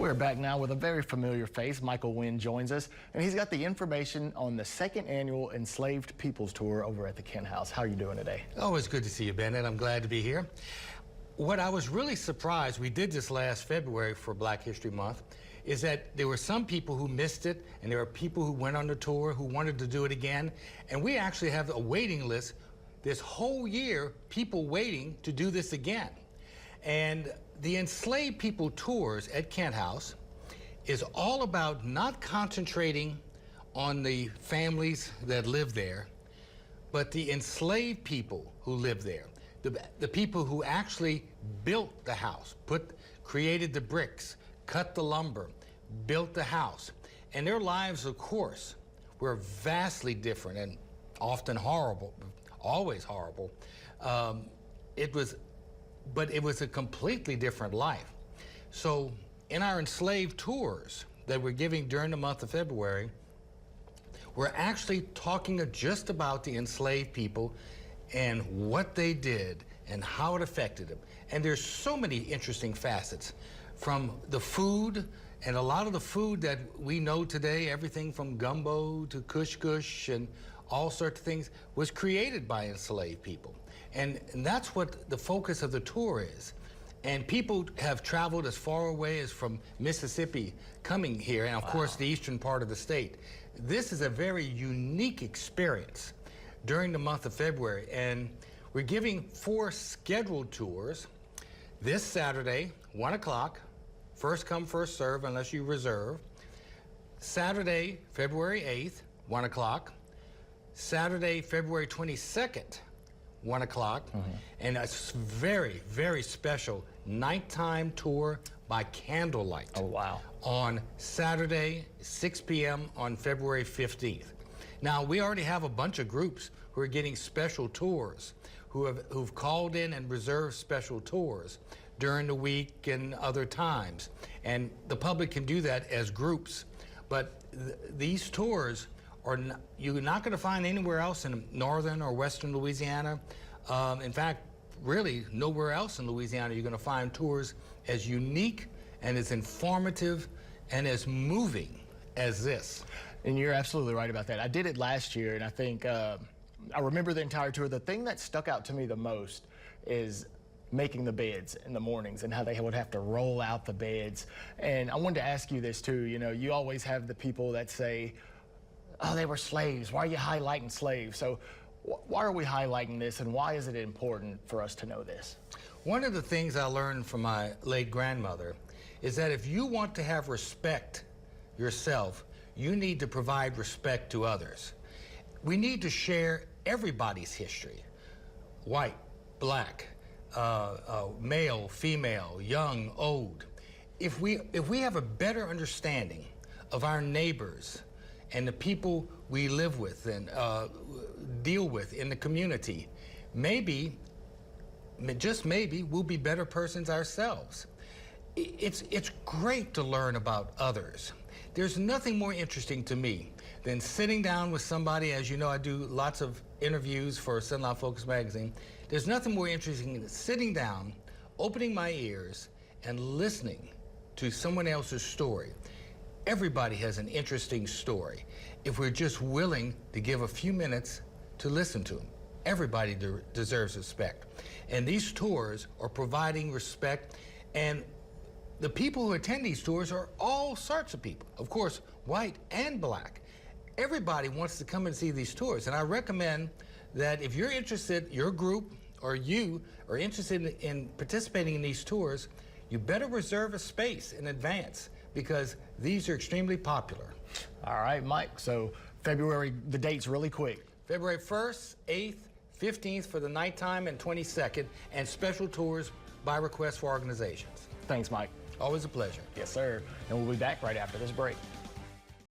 We're back now with a very familiar face. Michael Wynne joins us, and he's got the information on the second annual Enslaved Peoples Tour over at the Kent House. How are you doing today? Oh, it's good to see you, Bennett. I'm glad to be here. What I was really surprised, we did this last February for Black History Month, is that there were some people who missed it, and there were people who went on the tour who wanted to do it again. And we actually have a waiting list this whole year, people waiting to do this again. And the Enslaved People Tours at Kent House is all about not concentrating on the families that live there, but the enslaved people who live there. The people who actually built the house, created the bricks, cut the lumber, built the house. And their lives, of course, were vastly different and often horrible, always horrible. But it was a completely different life. So in our enslaved tours that we're giving during the month of February, we're actually talking just about the enslaved people and what they did and how it affected them. And there's so many interesting facets, from the food, and a lot of the food that we know today, everything from gumbo to kush and all sorts of things, was created by enslaved people. And that's what the focus of the tour is. And people have traveled as far away as from Mississippi coming here, and of course the eastern part of the state. This is a very unique experience during the month of February, and we're giving 4 scheduled tours. This Saturday, 1 o'clock, first come, first serve unless you reserve. Saturday, February 8th, 1 o'clock. Saturday, February 22nd, 1 o'clock, and a very, very special nighttime tour by candlelight. Oh, wow. On Saturday, 6 p.m. on February 15th. Now, we already have a bunch of groups who are getting special tours, who've called in and reserved special tours during the week and other times. And the public can do that as groups. But these tours you're not going to find anywhere else in northern or western Louisiana. In fact, really nowhere else in Louisiana you're going to find tours as unique and as informative and as moving as this. And you're absolutely right about that. I did it last year, and I think I remember the entire tour. The thing that stuck out to me the most is making the beds in the mornings and how they would have to roll out the beds. And I wanted to ask you this too. You know, you always have the people that say, oh, they were slaves. Why are you highlighting slaves? So why are we highlighting this, and why is it important for us to know this? One of the things I learned from my late grandmother is that if you want to have respect yourself, you need to provide respect to others. We need to share everybody's history, white, black, male, female, young, old. If we have a better understanding of our neighbors and the people we live with and deal with in the community, maybe, just maybe, we'll be better persons ourselves. It's great to learn about others. There's nothing more interesting to me than sitting down with somebody. As you know, I do lots of interviews for Sunlight Focus magazine. There's nothing more interesting than sitting down, opening my ears, and listening to someone else's story. Everybody has an interesting story if we're just willing to give a few minutes to listen to them. Everybody deserves respect. And these tours are providing respect, and the people who attend these tours are all sorts of people. Of course, white and black. Everybody wants to come and see these tours, and I recommend that if you're interested, your group or you are interested in participating in these tours, you better reserve a space in advance, because these are extremely popular. All right, Mike, so February, the date's really quick. February 1st, 8th, 15th for the nighttime, and 22nd, and special tours by request for organizations. Thanks, Mike. Always a pleasure. Yes, sir. And we'll be back right after this break.